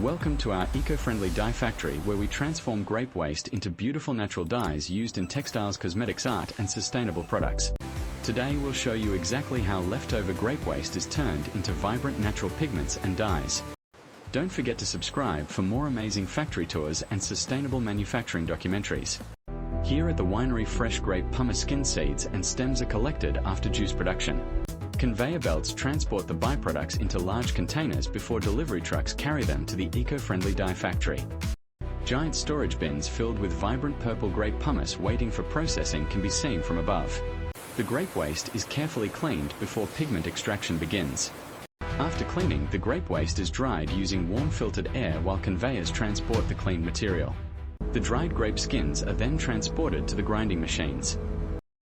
Welcome to our eco-friendly dye factory where we transform grape waste into beautiful natural dyes used in textiles, cosmetics, art and sustainable products. Today we'll show you exactly how leftover grape waste is turned into vibrant natural pigments and dyes. Don't forget to subscribe for more amazing factory tours and sustainable manufacturing documentaries. Here at the winery, fresh grape pomace skin seeds and stems are collected after juice production. Conveyor belts transport the byproducts into large containers before delivery trucks carry them to the eco-friendly dye factory. Giant storage bins filled with vibrant purple grape pomace waiting for processing can be seen from above. The grape waste is carefully cleaned before pigment extraction begins. After cleaning, the grape waste is dried using warm filtered air while conveyors transport the cleaned material. The dried grape skins are then transported to the grinding machines.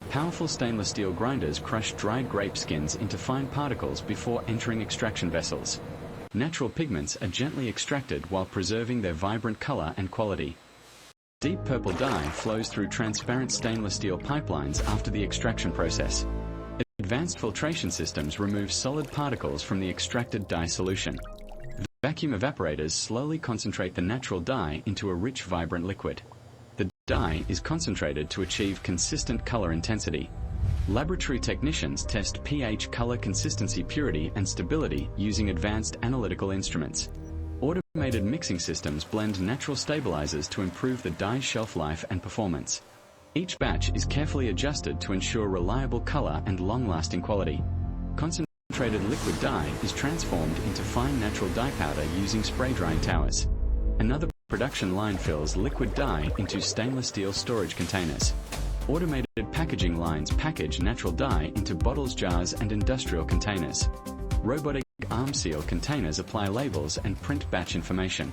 Powerful stainless steel grinders crush dried grape skins into fine particles before entering extraction vessels. Natural pigments are gently extracted while preserving their vibrant color and quality. Deep purple dye flows through transparent stainless steel pipelines after the extraction process. Advanced filtration systems remove solid particles from the extracted dye solution. Vacuum evaporators slowly concentrate the natural dye into a rich, vibrant liquid. The dye is concentrated to achieve consistent color intensity. Laboratory technicians test pH, color consistency, purity, and stability using advanced analytical instruments. Automated mixing systems blend natural stabilizers to improve the dye's shelf life and performance. Each batch is carefully adjusted to ensure reliable color and long-lasting quality. Concentrated liquid dye is transformed into fine natural dye powder using spray drying towers. Another production line fills liquid dye into stainless steel storage containers. Automated packaging lines package natural dye into bottles, jars, and industrial containers. Robotic arm seal containers apply labels and print batch information.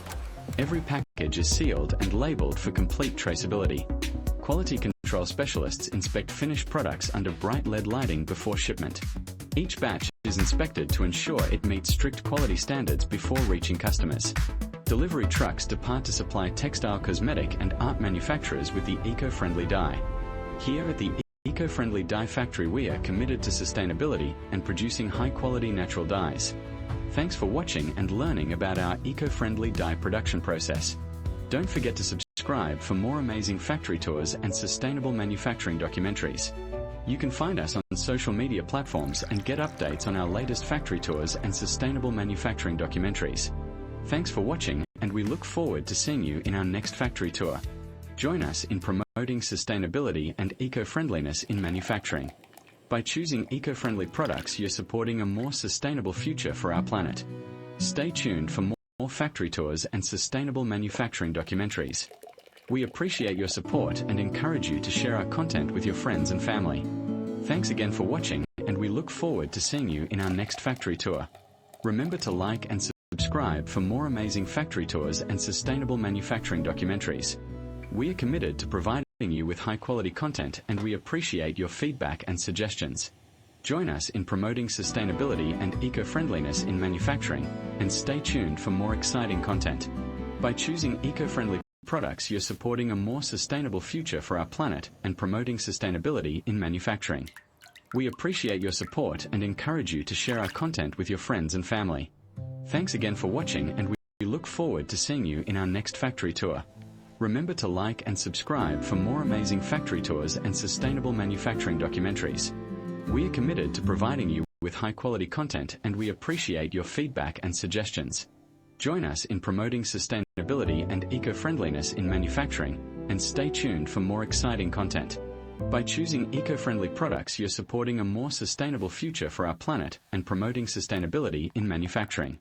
Every package is sealed and labeled for complete traceability. Quality control specialists inspect finished products under bright LED lighting before shipment. Each batch is inspected to ensure it meets strict quality standards before reaching customers. Delivery trucks depart to supply textile, cosmetic, and art manufacturers with the eco-friendly dye. Here at the eco-friendly dye factory, we are committed to sustainability and producing high-quality natural dyes. Thanks for watching and learning about our eco-friendly dye production process. Don't forget to subscribe for more amazing factory tours and sustainable manufacturing documentaries. You can find us on social media platforms and get updates on our latest factory tours and sustainable manufacturing documentaries. Thanks for watching, and we look forward to seeing you in our next factory tour. Join us in promoting sustainability and eco-friendliness in manufacturing. By choosing eco-friendly products, you're supporting a more sustainable future for our planet. Stay tuned for more factory tours and sustainable manufacturing documentaries. We appreciate your support and encourage you to share our content with your friends and family. Thanks again for watching, and we look forward to seeing you in our next factory tour. Remember to like and subscribe for more amazing factory tours and sustainable manufacturing documentaries. We are committed to providing you with high-quality content, and we appreciate your feedback and suggestions. Join us in promoting sustainability and eco-friendliness in manufacturing, and stay tuned for more exciting content. By choosing eco-friendly products, you're supporting a more sustainable future for our planet and promoting sustainability in manufacturing. We appreciate your support and encourage you to share our content with your friends and family. Thanks again for watching, and we look forward to seeing you in our next factory tour. Remember to like and subscribe for more amazing factory tours and sustainable manufacturing documentaries. We are committed to providing you with high-quality content, and we appreciate your feedback and suggestions. Join us in promoting sustainability and eco-friendliness in manufacturing, and stay tuned for more exciting content. By choosing eco-friendly products, you're supporting a more sustainable future for our planet and promoting sustainability in manufacturing.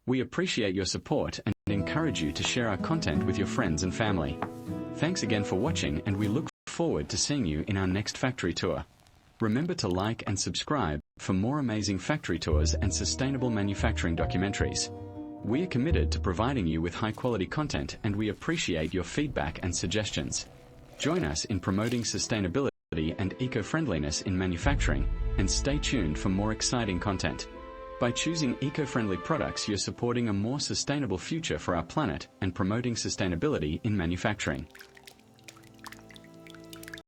We appreciate your support and encourage you to share our content with your friends and family. Thanks again for watching, and we look forward to seeing you in our next factory tour. Remember to like and subscribe for more amazing factory tours and sustainable manufacturing documentaries. We are committed to providing you with high-quality content, and we appreciate your feedback and suggestions. Join us in promoting sustainability and eco-friendliness in manufacturing, and stay tuned for more exciting content. By choosing eco-friendly products, you're supporting a more sustainable future for our planet and promoting sustainability in manufacturing.